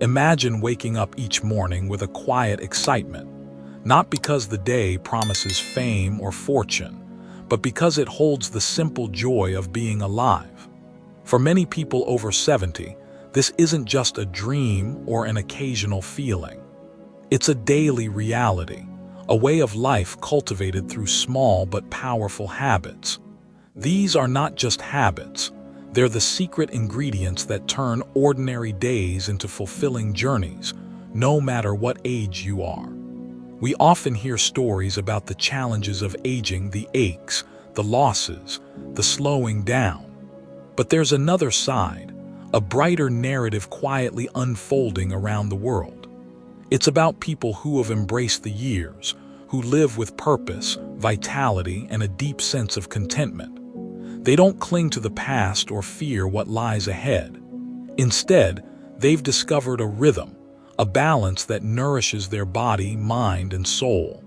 Imagine waking up each morning with a quiet excitement, not because the day promises fame or fortune, but because it holds the simple joy of being alive. For many people over 70, this isn't just a dream or an occasional feeling. It's a daily reality, a way of life cultivated through small but powerful habits. These are not just habits, they're the secret ingredients that turn ordinary days into fulfilling journeys, no matter what age you are. We often hear stories about the challenges of aging, the aches, the losses, the slowing down. But there's another side, a brighter narrative quietly unfolding around the world. It's about people who have embraced the years, who live with purpose, vitality, and a deep sense of contentment. They don't cling to the past or fear what lies ahead. Instead, they've discovered a rhythm, a balance that nourishes their body, mind, and soul.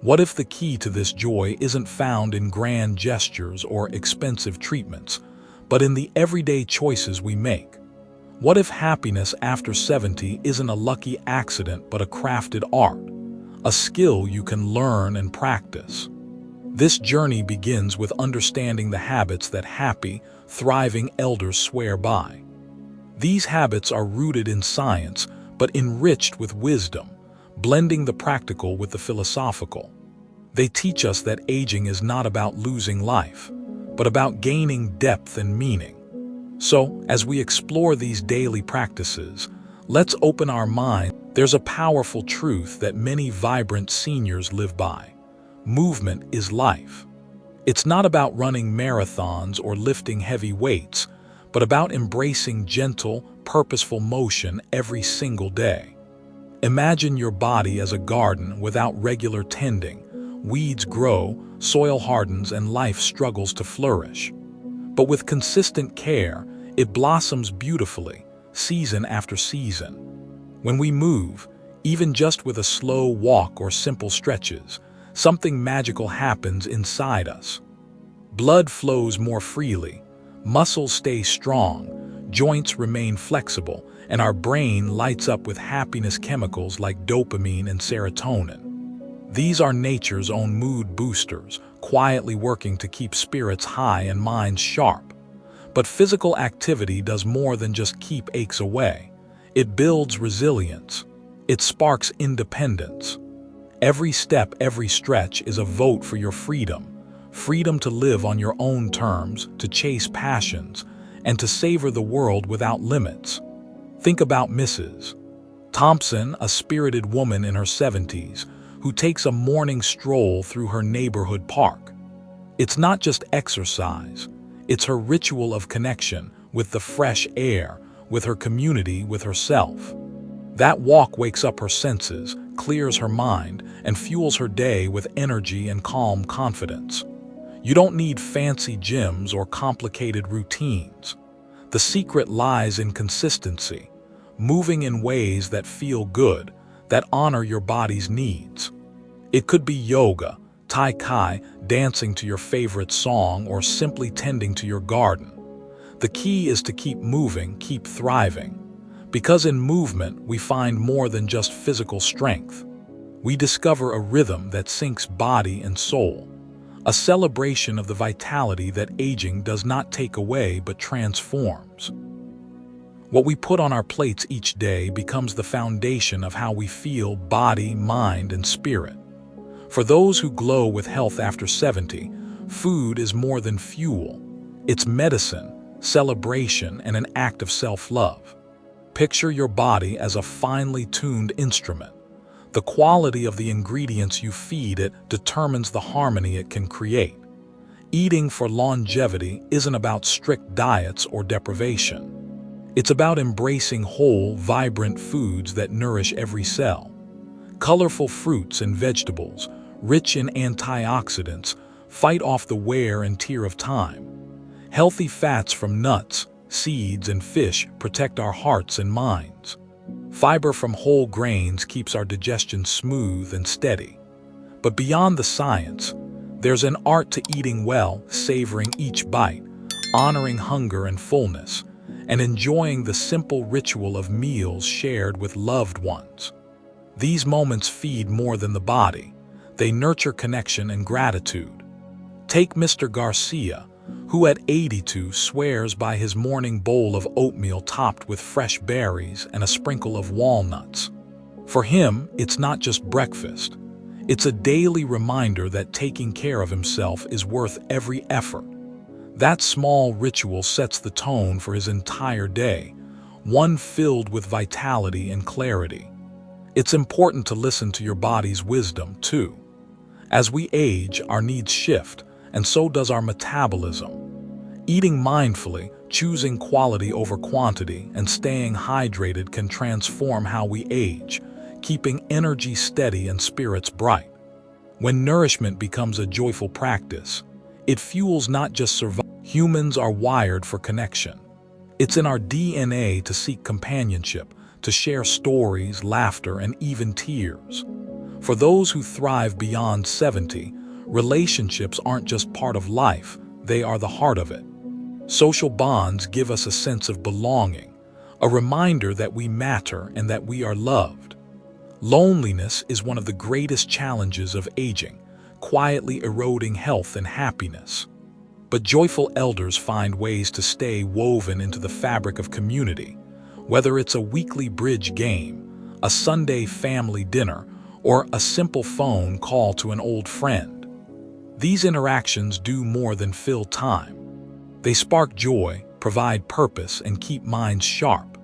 What if the key to this joy isn't found in grand gestures or expensive treatments, but in the everyday choices we make? What if happiness after 70 isn't a lucky accident but a crafted art, a skill you can learn and practice? This journey begins with understanding the habits that happy, thriving elders swear by. These habits are rooted in science, but enriched with wisdom, blending the practical with the philosophical. They teach us that aging is not about losing life, but about gaining depth and meaning. So, as we explore these daily practices, let's open our minds. There's a powerful truth that many vibrant seniors live by. Movement is life. It's not about running marathons or lifting heavy weights, but about embracing gentle, purposeful motion every single day. Imagine your body as a garden without regular tending. Weeds grow, soil hardens, and life struggles to flourish. But with consistent care, it blossoms beautifully, season after season. When we move, even just with a slow walk or simple stretches, something magical happens inside us. Blood flows more freely, muscles stay strong, joints remain flexible, and our brain lights up with happiness chemicals like dopamine and serotonin. These are nature's own mood boosters, quietly working to keep spirits high and minds sharp. But physical activity does more than just keep aches away. It builds resilience. It sparks independence. Every step, every stretch is a vote for your freedom. Freedom to live on your own terms, to chase passions, and to savor the world without limits. Think about Mrs. Thompson, a spirited woman in her 70s, who takes a morning stroll through her neighborhood park. It's not just exercise, it's her ritual of connection with the fresh air, with her community, with herself. That walk wakes up her senses, clears her mind, and fuels her day with energy and calm confidence. You don't need fancy gyms or complicated routines. The secret lies in consistency, moving in ways that feel good, that honor your body's needs. It could be yoga, tai chi, dancing to your favorite song, or simply tending to your garden. The key is to keep moving, keep thriving. Because in movement, we find more than just physical strength. We discover a rhythm that syncs body and soul, a celebration of the vitality that aging does not take away but transforms. What we put on our plates each day becomes the foundation of how we feel, body, mind, and spirit. For those who glow with health after 70, food is more than fuel. It's medicine, celebration, and an act of self-love. Picture your body as a finely tuned instrument. The quality of the ingredients you feed it determines the harmony it can create. Eating for longevity isn't about strict diets or deprivation. It's about embracing whole, vibrant foods that nourish every cell. Colorful fruits and vegetables, rich in antioxidants, fight off the wear and tear of time. Healthy fats from nuts, seeds, and fish protect our hearts and minds. Fiber from whole grains keeps our digestion smooth and steady. But beyond the science, there's an art to eating well, savoring each bite, honoring hunger and fullness, and enjoying the simple ritual of meals shared with loved ones. These moments feed more than the body. They nurture connection and gratitude. Take Mr. Garcia, who at 82 swears by his morning bowl of oatmeal topped with fresh berries and a sprinkle of walnuts. For him, it's not just breakfast. It's a daily reminder that taking care of himself is worth every effort. That small ritual sets the tone for his entire day, one filled with vitality and clarity. It's important to listen to your body's wisdom, too. As we age, our needs shift, and so does our metabolism. Eating mindfully, choosing quality over quantity, and staying hydrated can transform how we age, keeping energy steady and spirits bright. When nourishment becomes a joyful practice, it fuels not just survival. Humans are wired for connection. It's in our DNA to seek companionship, to share stories, laughter, and even tears. For those who thrive beyond 70, relationships aren't just part of life, they are the heart of it. Social bonds give us a sense of belonging, a reminder that we matter and that we are loved. Loneliness is one of the greatest challenges of aging, quietly eroding health and happiness. But joyful elders find ways to stay woven into the fabric of community, whether it's a weekly bridge game, a Sunday family dinner, or a simple phone call to an old friend. These interactions do more than fill time. They spark joy, provide purpose, and keep minds sharp.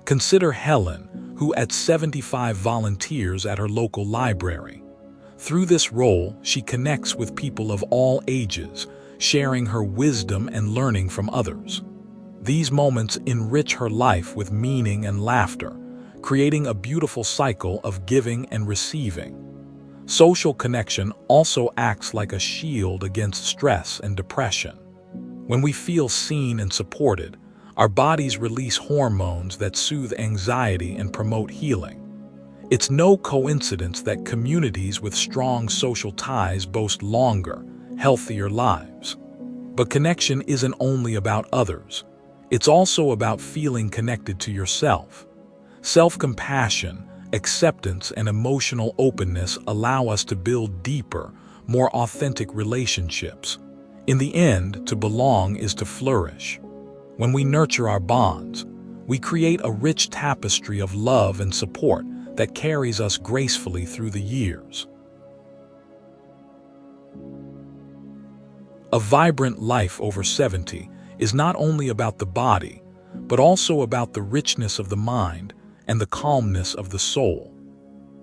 Consider Helen, who at 75 volunteers at her local library. Through this role, she connects with people of all ages, sharing her wisdom and learning from others. These moments enrich her life with meaning and laughter, creating a beautiful cycle of giving and receiving. Social connection also acts like a shield against stress and depression. When we feel seen and supported, our bodies release hormones that soothe anxiety and promote healing. It's no coincidence that communities with strong social ties boast longer, healthier lives. But connection isn't only about others. It's also about feeling connected to yourself. Self-compassion, acceptance, and emotional openness allow us to build deeper, more authentic relationships. In the end, to belong is to flourish. When we nurture our bonds, we create a rich tapestry of love and support that carries us gracefully through the years. A vibrant life over 70 is not only about the body, but also about the richness of the mind and the calmness of the soul.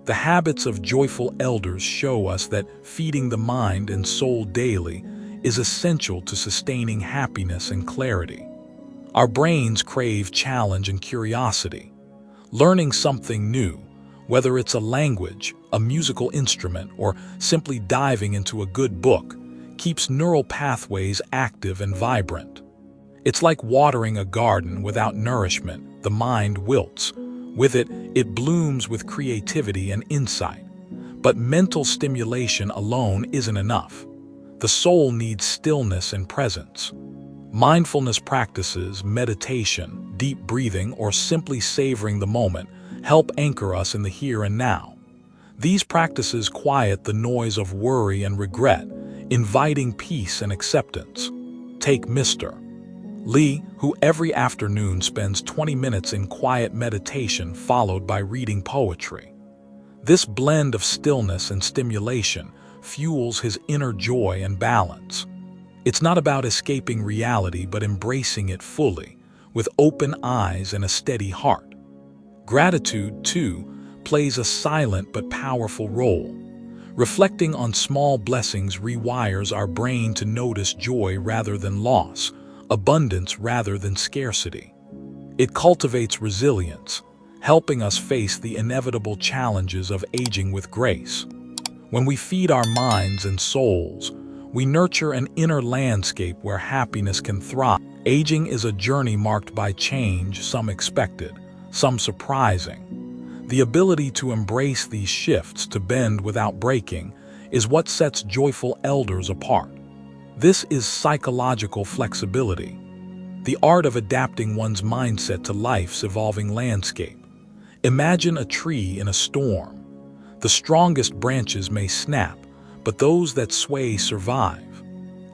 The habits of joyful elders show us that feeding the mind and soul daily is essential to sustaining happiness and clarity. Our brains crave challenge and curiosity. Learning something new, whether it's a language, a musical instrument, or simply diving into a good book, keeps neural pathways active and vibrant. It's like watering a garden without nourishment. The mind wilts. With it, it blooms with creativity and insight. But mental stimulation alone isn't enough. The soul needs stillness and presence. Mindfulness practices, meditation, deep breathing, or simply savoring the moment help anchor us in the here and now. These practices quiet the noise of worry and regret, inviting peace and acceptance. Take Mr. Lee, who every afternoon spends 20 minutes in quiet meditation followed by reading poetry. This blend of stillness and stimulation fuels his inner joy and balance. It's not about escaping reality but embracing it fully, with open eyes and a steady heart. Gratitude, too, plays a silent but powerful role. Reflecting on small blessings rewires our brain to notice joy rather than loss, abundance rather than scarcity. It cultivates resilience, helping us face the inevitable challenges of aging with grace. When we feed our minds and souls, we nurture an inner landscape where happiness can thrive. Aging is a journey marked by change, some expected, some surprising. The ability to embrace these shifts, to bend without breaking, is what sets joyful elders apart. This is psychological flexibility. the art of adapting one's mindset to life's evolving landscape. Imagine a tree in a storm. The strongest branches may snap, but those that sway survive.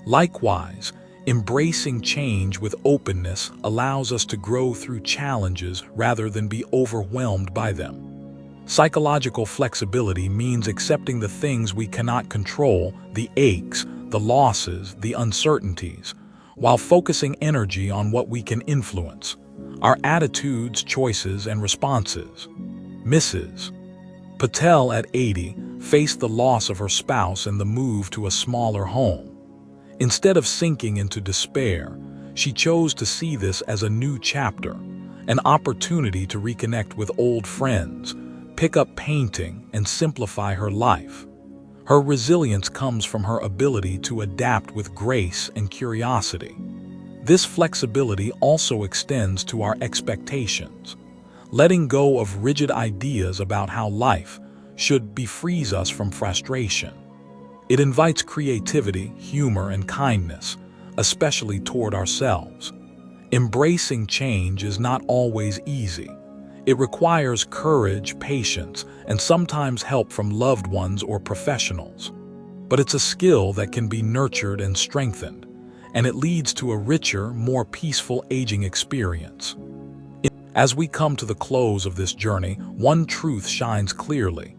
Likewise, embracing change with openness allows us to grow through challenges rather than be overwhelmed by them. Psychological flexibility means accepting the things we cannot control, the aches, the losses, the uncertainties, while focusing energy on what we can influence, our attitudes, choices, and responses. Mrs. Patel, at 80, faced the loss of her spouse and the move to a smaller home. Instead of sinking into despair, she chose to see this as a new chapter, an opportunity to reconnect with old friends, pick up painting, and simplify her life. Her resilience comes from her ability to adapt with grace and curiosity. This flexibility also extends to our expectations. Letting go of rigid ideas about how life should be frees us from frustration. It invites creativity, humor, and kindness, especially toward ourselves. Embracing change is not always easy. It requires courage, patience, and sometimes help from loved ones or professionals. But it's a skill that can be nurtured and strengthened, and it leads to a richer, more peaceful aging experience. As we come to the close of this journey, one truth shines clearly.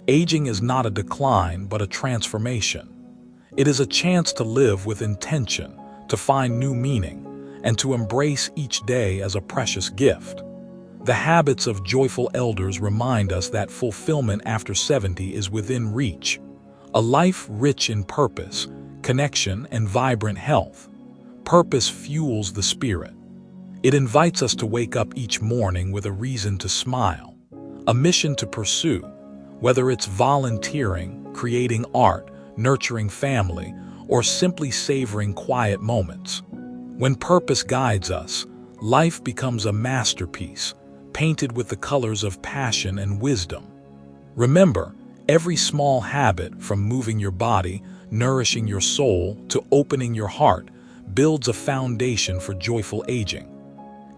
Aging is not a decline, but a transformation. It is a chance to live with intention, to find new meaning, and to embrace each day as a precious gift. The habits of joyful elders remind us that fulfillment after 70 is within reach. A life rich in purpose, connection, and vibrant health. Purpose fuels the spirit. It invites us to wake up each morning with a reason to smile, a mission to pursue, whether it's volunteering, creating art, nurturing family, or simply savoring quiet moments. When purpose guides us, life becomes a masterpiece, painted with the colors of passion and wisdom. Remember, every small habit, from moving your body, nourishing your soul, to opening your heart, builds a foundation for joyful aging.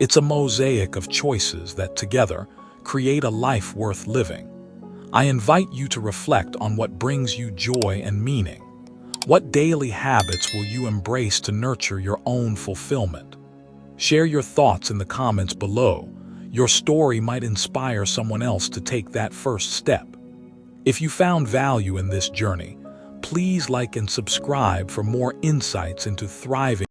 It's a mosaic of choices that together create a life worth living. I invite you to reflect on what brings you joy and meaning. What daily habits will you embrace to nurture your own fulfillment? Share your thoughts in the comments below. Your story might inspire someone else to take that first step. If you found value in this journey, please like and subscribe for more insights into thriving